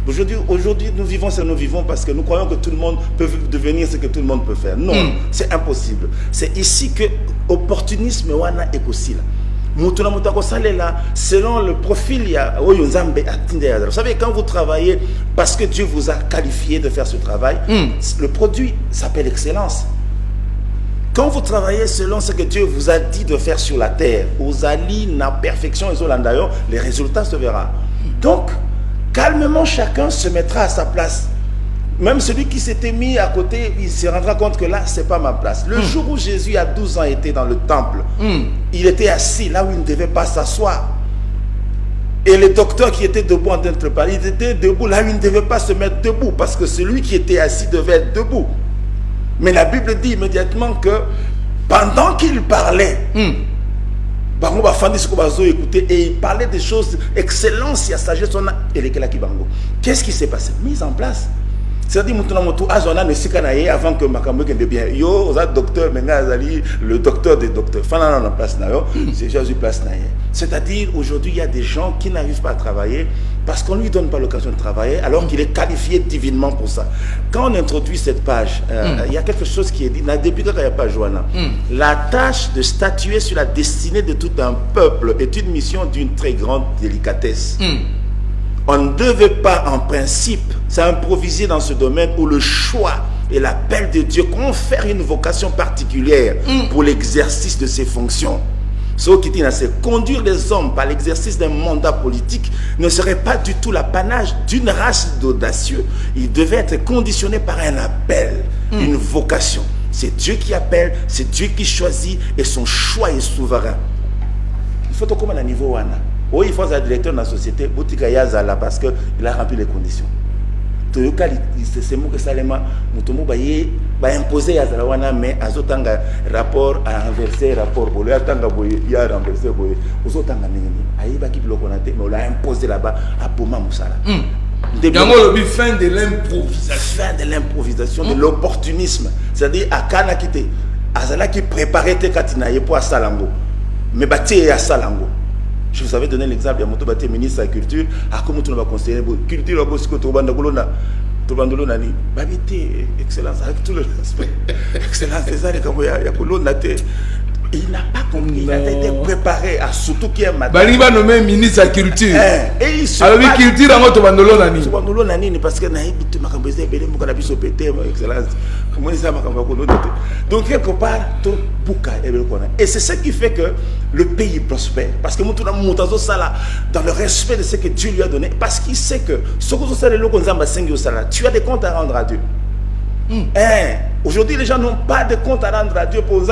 Aujourd'hui, nous vivons ce que nous vivons parce que nous croyons que tout le monde peut devenir ce que tout le monde peut faire. Non, c'est impossible. C'est ici que l'opportunisme est aussi là. Selon le profil, vous savez, quand vous travaillez parce que Dieu vous a qualifié de faire ce travail, le produit s'appelle excellence. Quand vous travaillez selon ce que Dieu vous a dit de faire sur la terre, vous allez la perfection et les résultats se verront. Donc, calmement, chacun se mettra à sa place. Même celui qui s'était mis à côté, il se rendra compte que là, c'est pas ma place. Le jour où Jésus, à 12 ans, était dans le temple, il était assis là où il ne devait pas s'asseoir. Et les docteurs qui étaient debout en train de parler, ils étaient debout là où ils ne devaient pas se mettre debout, parce que celui qui était assis devait être debout. Mais la Bible dit immédiatement que pendant qu'il parlait, et il parlait des choses, excellence, il y a sagesse, qu'est-ce qui s'est passé? Mise en place. C'est-à-dire que avant que Makambo ait bien, yo, docteur, maintenant, le docteur des docteurs. C'est Jésus place. C'est-à-dire, aujourd'hui, il y a des gens qui n'arrivent pas à travailler parce qu'on ne lui donne pas l'occasion de travailler, alors qu'il est qualifié divinement pour ça. Quand on introduit cette page, il y a quelque chose qui est dit, depuis qu'il n'y a pas Joanna, la tâche de statuer sur la destinée de tout un peuple est une mission d'une très grande délicatesse. On ne devait pas, en principe, s'improviser dans ce domaine où le choix et l'appel de Dieu confère une vocation particulière pour l'exercice de ses fonctions. Ce qui dit, c'est conduire les hommes par l'exercice d'un mandat politique ne serait pas du tout l'apanage d'une race d'audacieux. Il devait être conditionné par un appel, une vocation. C'est Dieu qui appelle, c'est Dieu qui choisit et son choix est souverain. Il faut comme à niveau wana. Oui, il faut un directeur dans la société, parce qu'il a rempli les conditions. C'est moi que Salema, nous imposer Yazalawana, mais à Zotanga, rapport à renverser, rapport pour le Atanga, il y a renversé, aux Zotanga, Aïba qui bloque, mais on l'a imposé là-bas à Poma Moussala. Fin de l'improvisation. Fin de l'improvisation, de l'opportunisme. C'est-à-dire, à Kana qui était, Azala qui préparait tes Katinaye pour à Salango, mais bâti à Salango. Je vous avais donné l'exemple, il y a mon ministre de la Culture, à comment tu vas conseiller la culture, excellence, avec tout le respect. Excellence, c'est ça, il n'a pas compris, il a été préparé à surtout qui est matin. Il va nommer ministre de la Culture. Et il se alors, culture, parce que donc, quelque part, et c'est ce qui fait que le pays prospère. Parce que dans le respect de ce que Dieu lui a donné, parce qu'il sait que tu as des comptes à rendre à Dieu. Aujourd'hui, les gens n'ont pas de compte à rendre à Dieu pour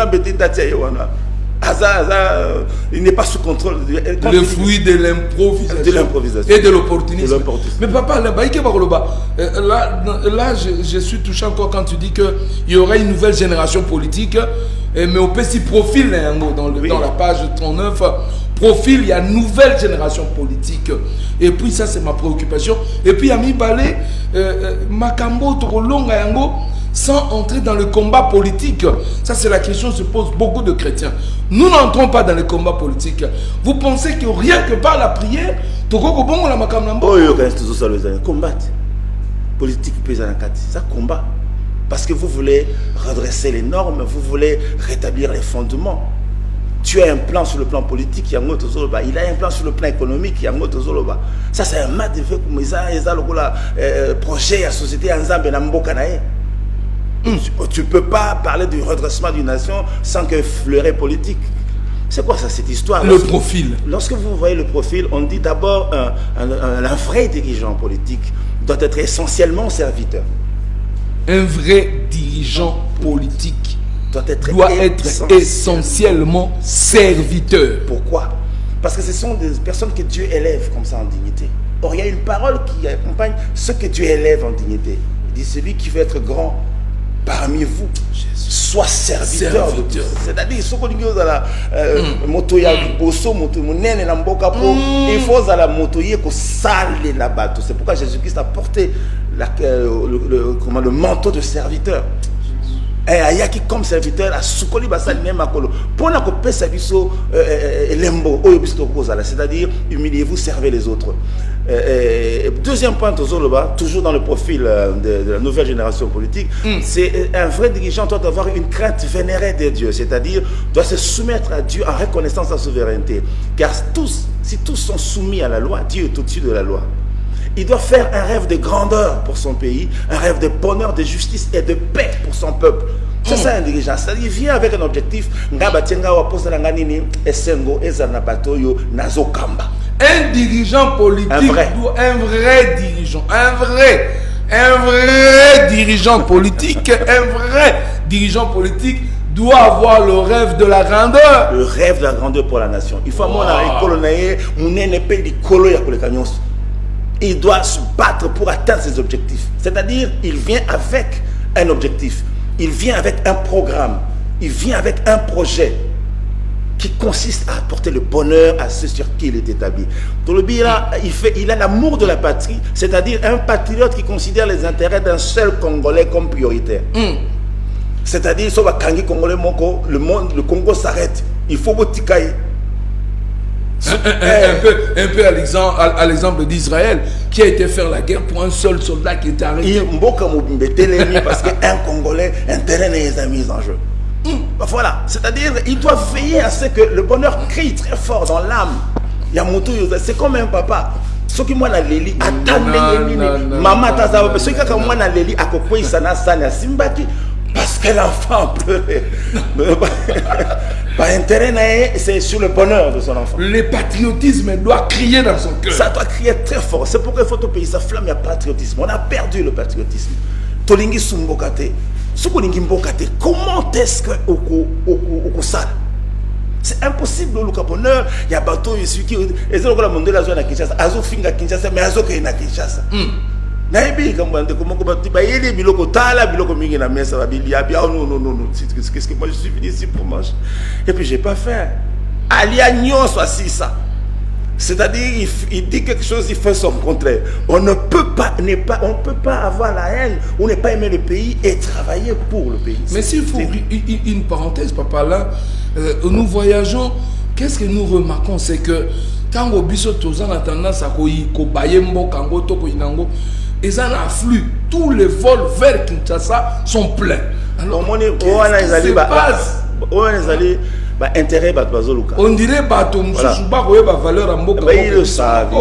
il n'est pas sous contrôle. Le fruit de l'improvisation et de l'opportunisme. Mais papa, là je suis touché encore quand tu dis qu'il y aurait une nouvelle génération politique, mais au petit profil dans la page 39, profil, il y a une nouvelle génération politique. Et puis ça, c'est ma préoccupation. Et puis, Ami Balé, Makambo, Torolonga Yango, sans entrer dans le combat politique. Ça, c'est la question que se posent beaucoup de chrétiens. Nous n'entrons pas dans le combat politique. Vous pensez que rien que par la prière, combattre. Politique, ça combat. Parce que vous voulez redresser les normes, vous voulez rétablir les fondements. Tu as un plan sur le plan politique, il a un plan sur le plan économique, ça c'est un mat de fait comme ça, projet à société ensemble dans Mbokanae. Tu ne peux pas parler du redressement d'une nation sans que fleuret politique. C'est quoi ça, cette histoire? Le profil. Lorsque vous voyez le profil, on dit d'abord un vrai dirigeant politique doit être essentiellement serviteur. Un vrai dirigeant politique doit être essentiellement serviteur. Pourquoi? Parce que ce sont des personnes que Dieu élève comme ça en dignité. Or, il y a une parole qui accompagne ce que Dieu élève en dignité. Il dit, celui qui veut être grand parmi vous, soit serviteur de Dieu. C'est-à-dire, ce qu'on dit dans la moto, il y a du bosso, il faut à la moto, il faut saler la bateau. C'est pourquoi Jésus-Christ a porté le manteau de serviteur. Et il y a qui comme serviteur a soukoli basali même à colo. Pour la copie service lembo, c'est-à-dire humiliez-vous, servez les autres. Deuxième point, toujours dans le profil de la nouvelle génération politique, c'est un vrai dirigeant doit avoir une crainte vénérée de Dieu, c'est-à-dire doit se soumettre à Dieu en reconnaissant sa souveraineté. Car si tous sont soumis à la loi, Dieu est au-dessus de la loi. Il doit faire un rêve de grandeur pour son pays, un rêve de bonheur, de justice et de paix pour son peuple. C'est ça un dirigeant. C'est-à-dire qu'il vient avec un objectif. Un dirigeant politique, un vrai dirigeant politique doit avoir le rêve de la grandeur. Le rêve de la grandeur pour la nation. Il faut il doit se battre pour atteindre ses objectifs. C'est-à-dire, il vient avec un objectif. Il vient avec un programme. Il vient avec un projet qui consiste à apporter le bonheur à ceux sur qui il est établi. Tolobi, il a l'amour de la patrie, c'est-à-dire un patriote qui considère les intérêts d'un seul Congolais comme prioritaire. C'est-à-dire, le Congo s'arrête. Il faut Botikaï. Un peu à l'exemple d'Israël qui a été faire la guerre pour un seul soldat qui était arrêté. Parce qu'un Congolais, un terrain est mis en jeu. Voilà, c'est-à-dire il doit veiller à ce que le bonheur crie très fort dans l'âme. C'est comme un papa. Ce qui moi na leli attendez maman taza ce qui moi na leli akokoi sana sana simbaki parce que l'enfant pleurait. Par intérêt, c'est sur le bonheur de son enfant. Le patriotisme doit crier dans son cœur. Ça doit crier très fort. C'est pourquoi il faut au pays sa flamme, il y a patriotisme. On a perdu le patriotisme. Tolingi sumbokate. Comment est-ce que au sale? C'est impossible le bonheur. Il y a bateau ici qui est la monde la zone à Kinshasa. Azo finga Kinshasa, mais azo kena Kinshasa. Naibi comment bayeli biloko tala biloko mingi na mesa babilia bien non qu'est-ce que moi je suis venu ici pour manger et puis j'ai pas faim. Alia nyon soit si ça. C'est-à-dire il dit quelque chose, il fait son contraire. On ne peut pas avoir la haine, on ne pas aimer le pays et travailler pour le pays. Mais s'il faut une parenthèse, papa, là, nous voyageons, qu'est-ce que nous remarquons, c'est que quand au biso tozan a tendance à kobayembo kango toko inango, ils en affluent. Tous les vols vers Kinshasa sont pleins. Alors, qu'est-ce qui se passe? Intérêt on dirait bateau valeur en boka. Ils le savent,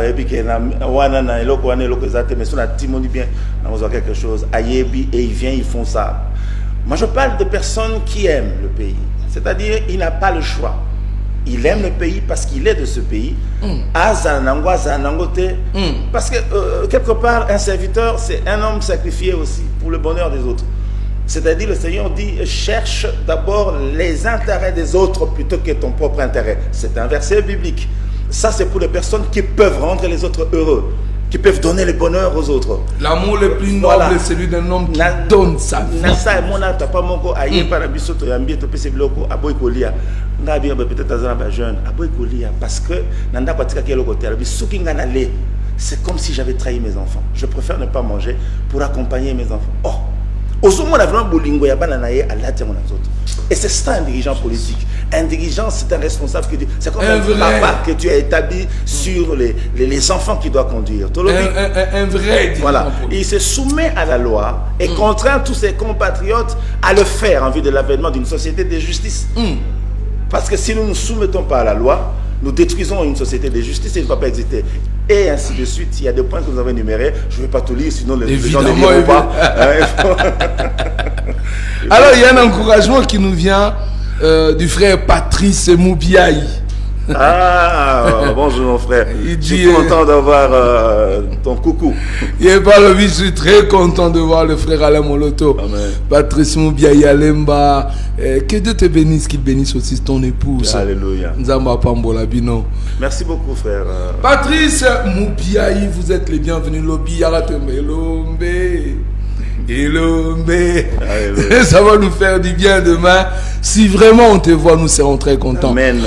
et puis qu'il mais sur la team dit bien, on a quelque chose, ayebi et ils viennent, ils font ça. Moi je parle de personnes qui aiment le pays, c'est-à-dire il n'a pas le choix. Il aime le pays parce qu'il est de ce pays. Parce que quelque part un serviteur c'est un homme sacrifié aussi pour le bonheur des autres. C'est-à-dire, le Seigneur dit, cherche d'abord les intérêts des autres plutôt que ton propre intérêt. C'est un verset biblique. Ça, c'est pour les personnes qui peuvent rendre les autres heureux, qui peuvent donner le bonheur aux autres. L'amour le plus noble, c'est celui d'un homme qui donne sa vie. Parce que c'est comme si j'avais trahi mes enfants. Je préfère ne pas manger pour accompagner mes enfants. Oh! Et c'est ça un dirigeant politique. Un dirigeant, c'est un responsable. C'est comme un papa que tu as établi sur les enfants qu'il doit conduire. Un vrai dirigeant. Voilà. Il se soumet à la loi et contraint tous ses compatriotes à le faire en vue de l'avènement d'une société de justice. Parce que si nous ne nous soumettons pas à la loi, nous détruisons une société de justice et elle ne va pas exister. Et ainsi de suite. Il y a des points que vous avez énumérés. Je ne vais pas tout lire, sinon les gens ne liront pas. Alors, il y a un encouragement qui nous vient du frère Patrice Moubiaï. Ah, bonjour mon frère. Je suis content d'avoir ton coucou. Je suis très content de voir le frère Alain Moloto. Amen. Patrice Moubiaï Alemba. Que Dieu te bénisse, qu'il bénisse aussi ton épouse. Alléluia. Nzamba Pambola Bino. Merci beaucoup frère. Patrice Moubiaï, vous êtes les bienvenus. Lobi Yaratembe Lombe. Ça va nous faire du bien demain. Si vraiment on te voit, nous serons très contents. Amen.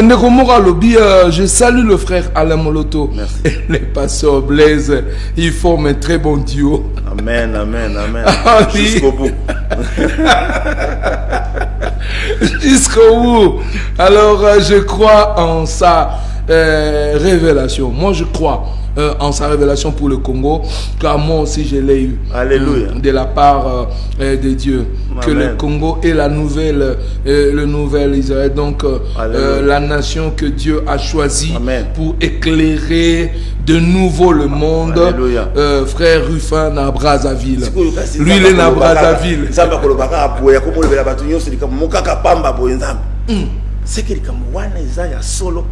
Nekomora Lobi, je salue le frère Alain Moloto. Merci. Les pasteurs Blaise, ils forment un très bon duo. Amen, amen, amen. Jusqu'au bout. Jusqu'au bout. Alors, je crois en sa révélation. Moi, je crois en sa révélation pour le Congo, car moi aussi je l'ai eu. Alléluia. De la part de Dieu. Amen. Que le Congo est la nouvelle, le nouvel Israël. Donc la nation que Dieu a choisie pour éclairer de nouveau le monde. Frère Ruffin na Brazzaville. Lui il est na Brazzaville. C'est que wana Isaiah solo.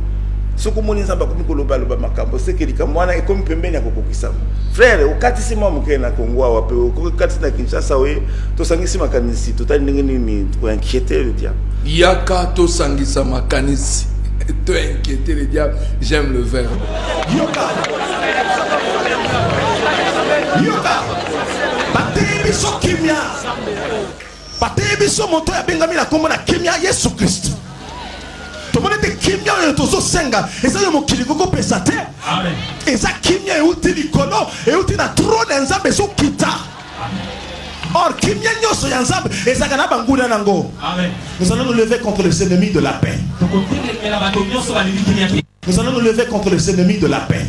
Soko moni nzamba komi koloba loba makambo c'est que wana ekomi pembeni akokokisa. Frère, okatisi mwa muke na Kongo wape okatisi na Kinshasa we to sangisi makanisi totali ndenge nini ko inquiéter le diable. Yaka to sangisa makanisi. To inquiéter le diable, j'aime le verbe. Yoka. Batebi so kimia. Batebi so moto ya bengami la kombo na kimia Yesu Christ. Tout le monde était kimia et tout ça senga. Et ça mon kilikoko pesate. Amen. Et ça kimia et outil likolo et outil na trône nzambe so kita. Or kimia nyoso ya nzambe et ça kana banguna nango. Amen. Nous allons nous lever contre les ennemis de la paix. Nous allons nous lever contre les ennemis de la paix.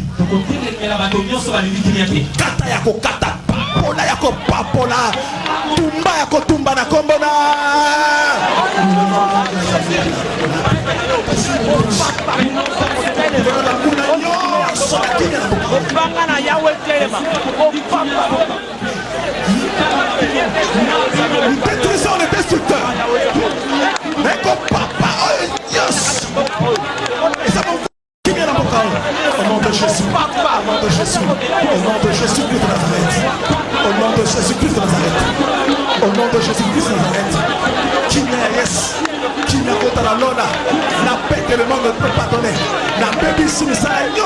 Kata yako kata papola yako papola. Tumba yako tumba na kombona. Détruisons les destructeurs. Au nom de Jésus, au nom de Jésus, au nom de Jésus-Christ de Nazareth, au nom de Jésus-Christ de Nazareth, au nom de Jésus-Christ de Nazareth, qui n'a pas la lona, la paix que le monde ne peut pas donner, la paix ici, mais ça a il y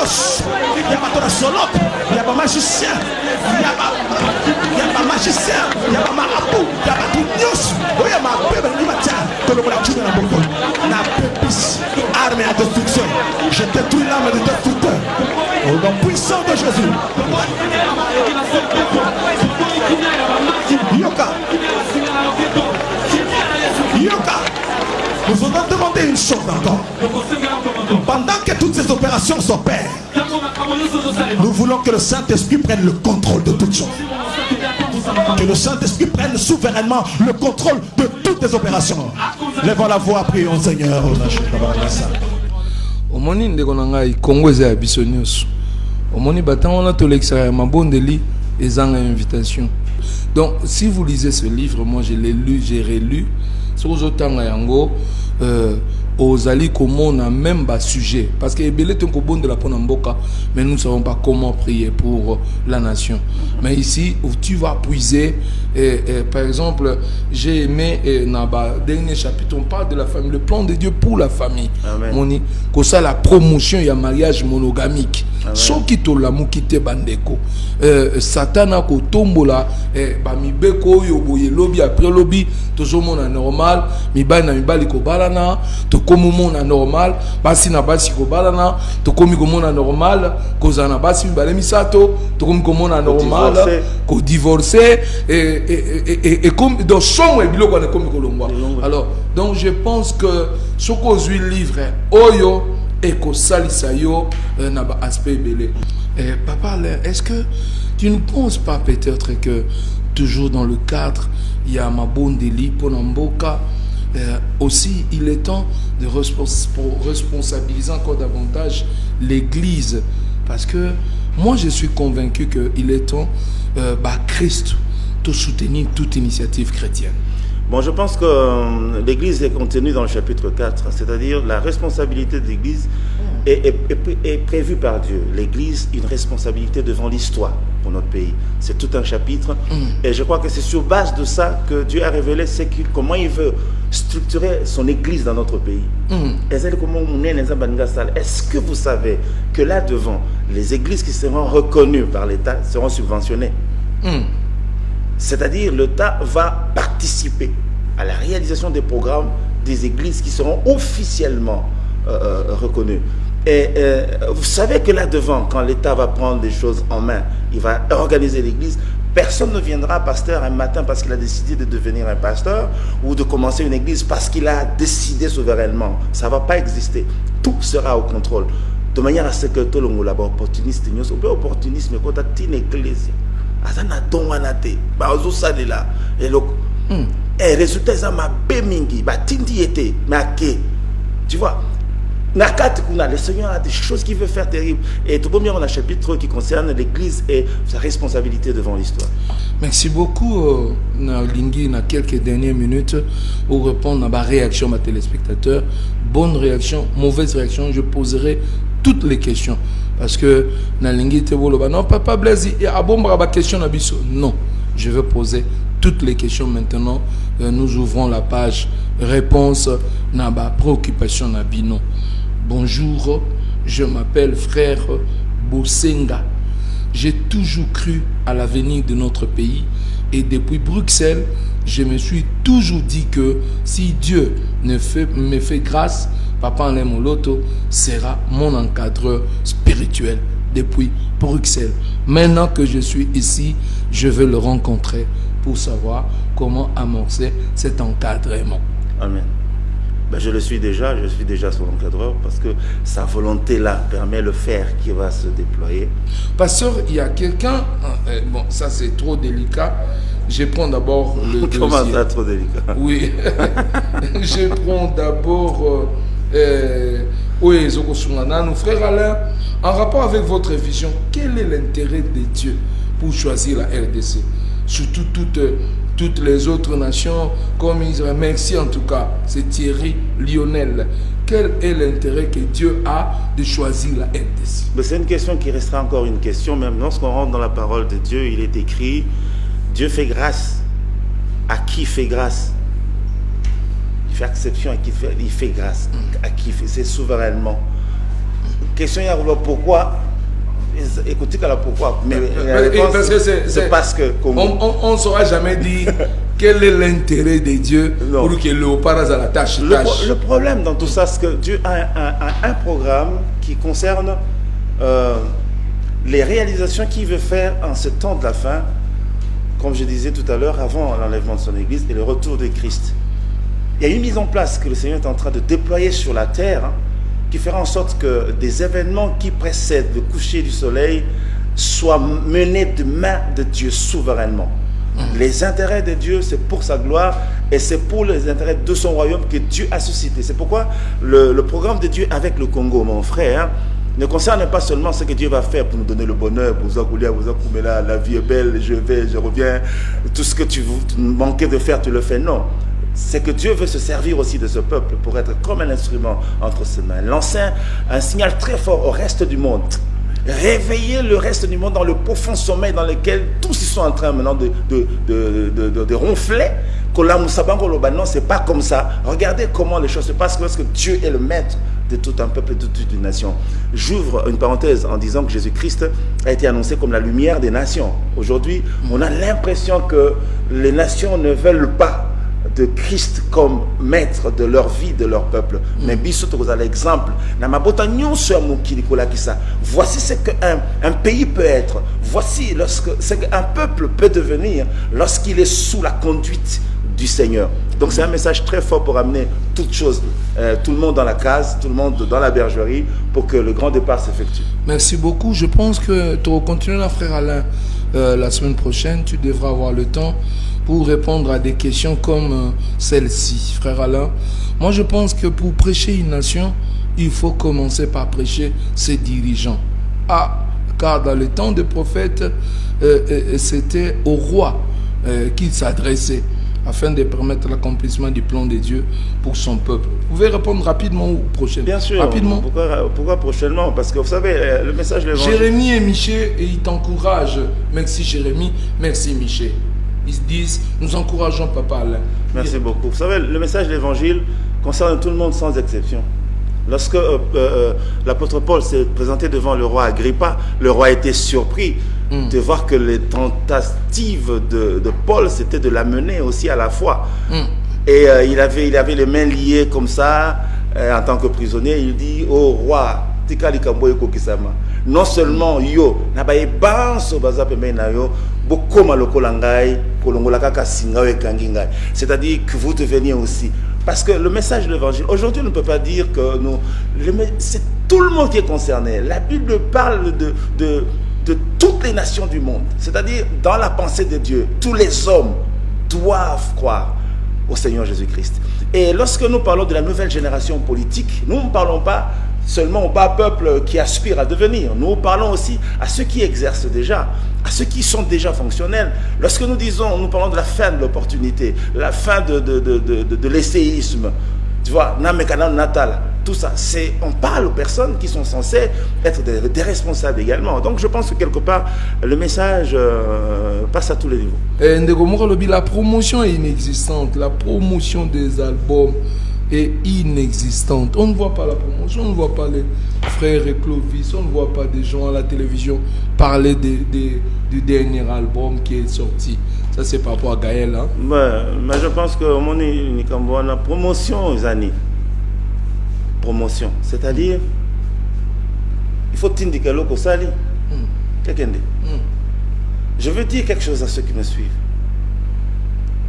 a pas de solote, il y a pas magicien, il y a pas magicien, il y a pas marabout, il y a pas tout nyos, il y a ma paix, il y a ma tiens, que le monde a tué dans la boucle, la paix ici, arme à destruction, je détruis l'âme de destructeur, au nom puissant de Jésus. Yoka. Yoka. Nous allons demander une chose encore. Pendant que toutes ces opérations s'opèrent, nous voulons que le Saint-Esprit prenne le contrôle de toutes choses. Que le Saint-Esprit prenne souverainement le contrôle de toutes les opérations. Lèvons la voix, prions Seigneur. Omoni ndeko na ngai Congo eza ya biso nyonso. Omoni batango na to l'extérieur mabondeli ezanga invitation. Donc si vous lisez ce livre, moi je l'ai lu, j'ai relu sur ozotanga yango ozali komona même bas sujet parce que ebele ton ko bonde la pona mboka mais nous ne savons pas comment prier pour la nation. Mais ici où tu vas puiser par exemple, j'ai aimé dans le dernier chapitre on parle de la famille, le plan de Dieu pour la famille. Moni ko ça la promotion ya mariage monogamique. Soki to la mukite bandeko satana ko tombola ba mibeko yo boye lobby après lobby toujours mona normal mibana mibali ko balana to komo mona normal basi na basi ko balana to komi ko mona normal ko zana basi mibale misato to komi ko mona normal ko divorcer et comme dans son biloko na komi ko longwa. Alors donc je pense que ce qu'on suit livre oyo et que salisa yo n'a pas aspect belé. Papa, est-ce que tu ne penses pas peut-être que toujours dans le cadre il y a ma bonne délit pour Namboka aussi il est temps de responsabiliser encore davantage l'Église parce que moi je suis convaincu qu'il est temps Christ de soutenir toute initiative chrétienne. Bon, je pense que l'Église est contenue dans le chapitre 4, c'est-à-dire la responsabilité de l'Église est prévue par Dieu. L'Église, une responsabilité devant l'histoire pour notre pays. C'est tout un chapitre. Et je crois que c'est sur base de ça que Dieu a révélé comment il veut structurer son Église dans notre pays. Est-ce que vous savez que là devant, les églises qui seront reconnues par l'État seront subventionnées? C'est-à-dire l'État va participer à la réalisation des programmes des églises qui seront officiellement reconnues. Et vous savez que là devant, quand l'État va prendre des choses en main, il va organiser l'église, personne ne viendra pasteur un matin parce qu'il a décidé de devenir un pasteur ou de commencer une église parce qu'il a décidé souverainement. Ça ne va pas exister. Tout sera au contrôle de manière à ce que tout le monde là opportuniste nous on peut opportunisme quand tu une église azana tongwana te ba ozo salela et le résultat ça m'a bémingi ba tindi était mais tu vois Nakati kuna, le Seigneur a des choses qu'il veut faire terribles. Et tout bien, on a un chapitre qui concerne l'Église et sa responsabilité devant l'histoire. Merci beaucoup, Lingui, dans quelques dernières minutes, pour répondre à ma réaction, ma téléspectateur. Bonne réaction, mauvaise réaction, je poserai toutes les questions. Parce que, dans Lingui, non, papa Blaise, il y a une question. Non, je vais poser toutes les questions maintenant. Nous ouvrons la page réponse dans ma préoccupation. Bonjour, je m'appelle frère Bosenga. J'ai toujours cru à l'avenir de notre pays et depuis Bruxelles, je me suis toujours dit que si Dieu me fait grâce, Papa Nlemoloto sera mon encadreur spirituel depuis Bruxelles. Maintenant que je suis ici, je veux le rencontrer pour savoir comment amorcer cet encadrement. Amen. Ben, je suis déjà son encadreur parce que sa volonté là permet le faire qui va se déployer. Pasteur, il y a quelqu'un, bon ça c'est trop délicat, je prends d'abord le dossier. Comment ça trop délicat? Oui, je prends d'abord frère Alain, en rapport avec votre vision, quel est l'intérêt de Dieu pour choisir la RDC? Surtout toutes les autres nations comme Israël. Merci en tout cas, c'est Thierry Lionel. Quel est l'intérêt que Dieu a de choisir la RDC? C'est une question qui restera encore une question, même lorsqu'on rentre dans la parole de Dieu, il est écrit, Dieu fait grâce. À qui fait grâce? Il fait exception à qui il fait grâce. À qui fait, c'est souverainement. Question, il y a pourquoi? Écoutez pourquoi, mais parce que c'est parce que on ne saura jamais dire quel est l'intérêt de Dieu pour que le léopard à la tâche. Le problème dans tout ça, c'est que Dieu a un programme qui concerne les réalisations qu'il veut faire en ce temps de la fin, comme je disais tout à l'heure, avant l'enlèvement de son Église et le retour de Christ. Il y a une mise en place que le Seigneur est en train de déployer sur la terre, qui fera en sorte que des événements qui précèdent le coucher du soleil soient menés de main de Dieu souverainement. Les intérêts de Dieu, c'est pour sa gloire et c'est pour les intérêts de son royaume que Dieu a suscité. C'est pourquoi le programme de Dieu avec le Congo, mon frère, ne concerne pas seulement ce que Dieu va faire pour nous donner le bonheur, pour vous la vie est belle, je reviens, tout ce que tu manquais de faire, tu le fais. Non. C'est que Dieu veut se servir aussi de ce peuple pour être comme un instrument entre ses mains. Lancer un signal très fort au reste du monde. Réveiller le reste du monde dans le profond sommeil dans lequel tous ils sont en train maintenant de ronfler. Non, c'est pas comme ça. Regardez comment les choses se passent lorsque Dieu est le maître de tout un peuple et de toute une nation. J'ouvre une parenthèse en disant que Jésus-Christ a été annoncé comme la lumière des nations. Aujourd'hui, on a l'impression que les nations ne veulent pas de Christ comme maître de leur vie, de leur peuple. Mais vous avez l'exemple. Voici ce qu'un pays peut être. Voici ce qu'un peuple peut devenir lorsqu'il est sous la conduite du Seigneur. Donc c'est un message très fort pour amener toutes choses, tout le monde dans la case, tout le monde dans la bergerie, pour que le grand départ s'effectue. Merci beaucoup. Je pense que tu vas continuer, frère Alain, la semaine prochaine. Tu devras avoir le temps pour répondre à des questions comme celle-ci, frère Alain. Moi, je pense que pour prêcher une nation, il faut commencer par prêcher ses dirigeants. Car dans le temps des prophètes, c'était au roi qu'il s'adressait afin de permettre l'accomplissement du plan de Dieu pour son peuple. Vous pouvez répondre rapidement ou prochainement? Bien sûr. Rapidement. Pourquoi prochainement? Parce que vous savez, le message de l'évangile... Jérémie et Michel, et ils t'encouragent. Merci Jérémie, merci Michel. Ils se disent, nous encourageons Papa Alain. Merci beaucoup. Vous savez, le message de l'évangile concerne tout le monde sans exception. Lorsque l'apôtre Paul s'est présenté devant le roi Agrippa, le roi était surpris de voir que les tentatives de Paul, c'était de l'amener aussi à la foi. Et il avait les mains liées comme ça, en tant que prisonnier. Il dit, oh roi, non seulement yo, c'est-à-dire que vous deveniez aussi. Parce que le message de l'évangile, aujourd'hui on ne peut pas dire que tout le monde qui est concerné. La Bible parle de toutes les nations du monde. C'est-à-dire, dans la pensée de Dieu, tous les hommes doivent croire au Seigneur Jésus-Christ. Et lorsque nous parlons de la nouvelle génération politique, nous ne parlons pas seulement au bas peuple qui aspire à devenir. Nous parlons aussi à ceux qui exercent déjà, à ceux qui sont déjà fonctionnels. Lorsque nous parlons de la fin de l'opportunité, la fin de l'essayisme, tu vois, Namekana Natal, tout ça, on parle aux personnes qui sont censées être des responsables également. Donc je pense que quelque part, le message passe à tous les niveaux. Ndeko Mokalobi, la promotion est inexistante. La promotion des albums est inexistante. On ne voit pas la promotion, on ne voit pas les frères et Clovis, on ne voit pas des gens à la télévision parler du dernier album qui est sorti. Ça, c'est par rapport à Gaël. Hein? Mais je pense que mon la promotion, Zani. Promotion. C'est-à-dire, il faut t'indiquer l'eau sali. Je veux dire quelque chose à ceux qui me suivent.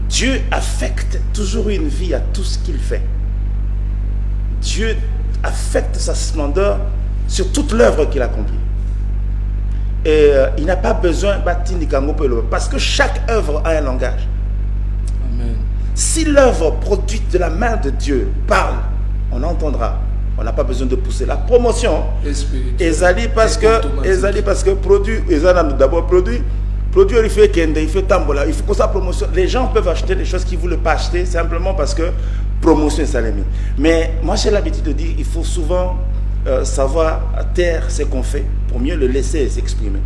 Dieu affecte toujours une vie à tout ce qu'il fait. Dieu affecte sa splendeur sur toute l'œuvre qu'il accomplit. Et il n'a pas besoin parce que chaque œuvre a un langage. Amen. Si l'œuvre produite de la main de Dieu parle, on entendra. On n'a pas besoin de pousser la promotion. Ezali parce que produit, d'abord produit, il fait kende, il fait tambola, il faut que ça promotion. Les gens peuvent acheter des choses qu'ils ne voulaient pas acheter simplement parce que promotion est salami. Mais moi j'ai l'habitude de dire, il faut souvent savoir taire ce qu'on fait pour mieux le laisser s'exprimer.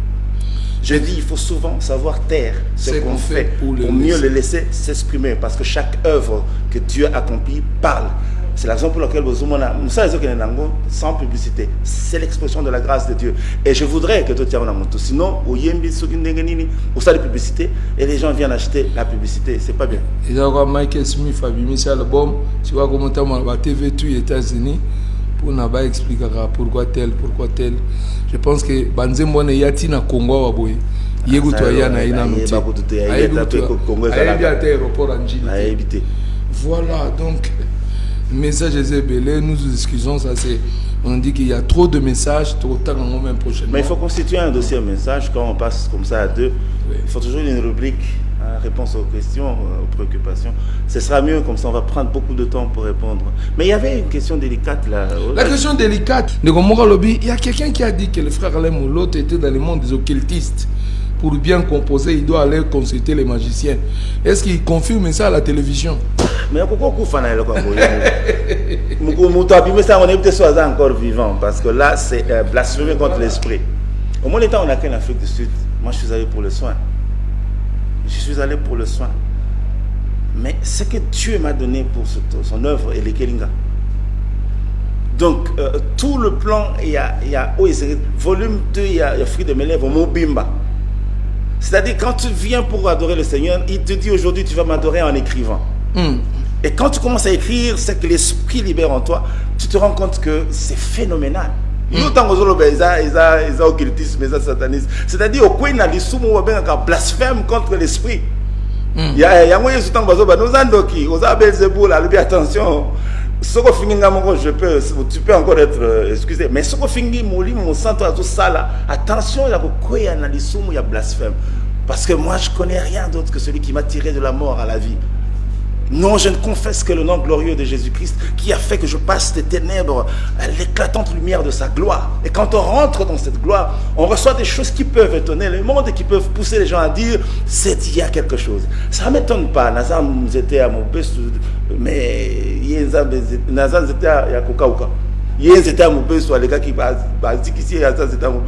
Je dis, il faut souvent savoir taire ce qu'on fait pour mieux le laisser s'exprimer, parce que chaque œuvre que Dieu accomplit parle. C'est la raison pour laquelle sans publicité, c'est l'expression de la grâce de Dieu. Et je voudrais que tu tiens en moto. Sinon, au yembi au stade de publicité, et les gens viennent acheter la publicité. C'est pas bien. Et là, Michael Smith a mis sur l'album. Tu vois comment tu as TV aux États-Unis pour n'a expliquer pourquoi tel. Je pense que Banzembo ne yati na Congo waboy. Yego to ya na ina muti. Voilà donc. Message est belé, nous nous excusons, ça c'est, on dit qu'il y a trop de messages, trop tard en même prochainement. Mais il faut constituer un dossier message quand on passe comme ça à deux. Oui. Il faut toujours une rubrique, réponse aux questions, aux préoccupations. Ce sera mieux, comme ça on va prendre beaucoup de temps pour répondre. Mais il y avait une question délicate là. La question délicate, il y a quelqu'un qui a dit que le frère Alain Moulotte était dans le monde des occultistes. Pour bien composer, il doit aller consulter les magiciens. Est-ce qu'il confirme ça à la télévision? Mais pourquoi vous faites ça? On est peut-être encore vivant, parce que là, c'est blasphémer contre l'esprit. Au moins, l'état, on a qu'en Afrique du Sud. Moi, je suis allé pour le soin. Mais ce que Dieu m'a donné pour son œuvre, et les Kelinga. Donc, tout le plan, il y a volume 2, il y a fruit de mes lèvres, Mobimba. C'est-à-dire, quand tu viens pour adorer le Seigneur, il te dit aujourd'hui, tu vas m'adorer en écrivant. Et quand tu commences à écrire, c'est que l'esprit libère en toi, tu te rends compte que c'est phénoménal. C'est-à-dire, au coin, il y a des blasphème contre l'esprit. Il y a moyen de attention. Tu peux encore être excusé, mais ce que fingi mon centre tout ça là, attention, il y a quoi, il y a blasphème, parce que moi je connais rien d'autre que celui qui m'a tiré de la mort à la vie. Non, je ne confesse que le nom glorieux de Jésus-Christ qui a fait que je passe des ténèbres à l'éclatante lumière de sa gloire. Et quand on rentre dans cette gloire, on reçoit des choses qui peuvent étonner le monde et qui peuvent pousser les gens à dire il y a quelque chose. Ça ne m'étonne pas. Nazam était à mon best, mais Nazam était à Kokauka. Hier c'était à mon best, les gars qui dit qu'ici c'était à mon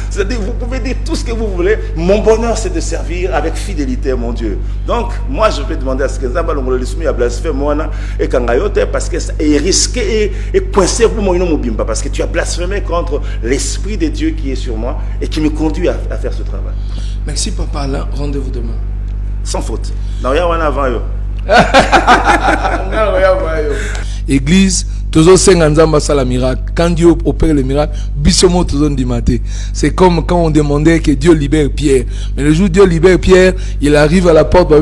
c'est-à-dire, vous pouvez dire tout ce que vous voulez. Mon bonheur, c'est de servir avec fidélité, mon Dieu. Donc, moi, je vais demander à ce que Zamba Longolo Lissoumi a blasphémé et Kangayote parce que est risqué et coincé pour moi, parce que tu as blasphémé contre l'Esprit de Dieu qui est sur moi et qui me conduit à faire ce travail. Merci, papa. Là, rendez-vous demain. Sans faute. Non, il y a un avant. Église Tozo Senganzamba sala miracle. Quand Dieu opère le miracle, bisomo tozo ndimate. C'est comme quand on demandait que Dieu libère Pierre. Mais le jour où Dieu libère Pierre, il arrive à la porte,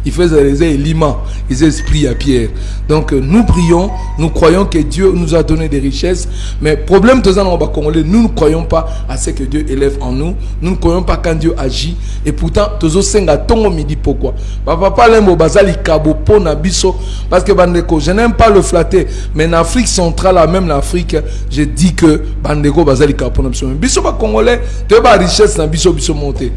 il fait les lima, les esprits à Pierre. Donc nous prions, nous croyons que Dieu nous a donné des richesses, mais problème nous ne croyons pas à ce que Dieu élève en nous. Nous ne croyons pas quand Dieu agit. Et pourtant, tozo senga tongo midi pourquoi? Papa lembo bazali kabo po na biso parce que bandeko, je n'aime pas le flatter, mais en Afrique centrale, même l'Afrique, je dis que bandeko bazali kabo po na biso. Biso ba congolais, te ba richesse na biso monter.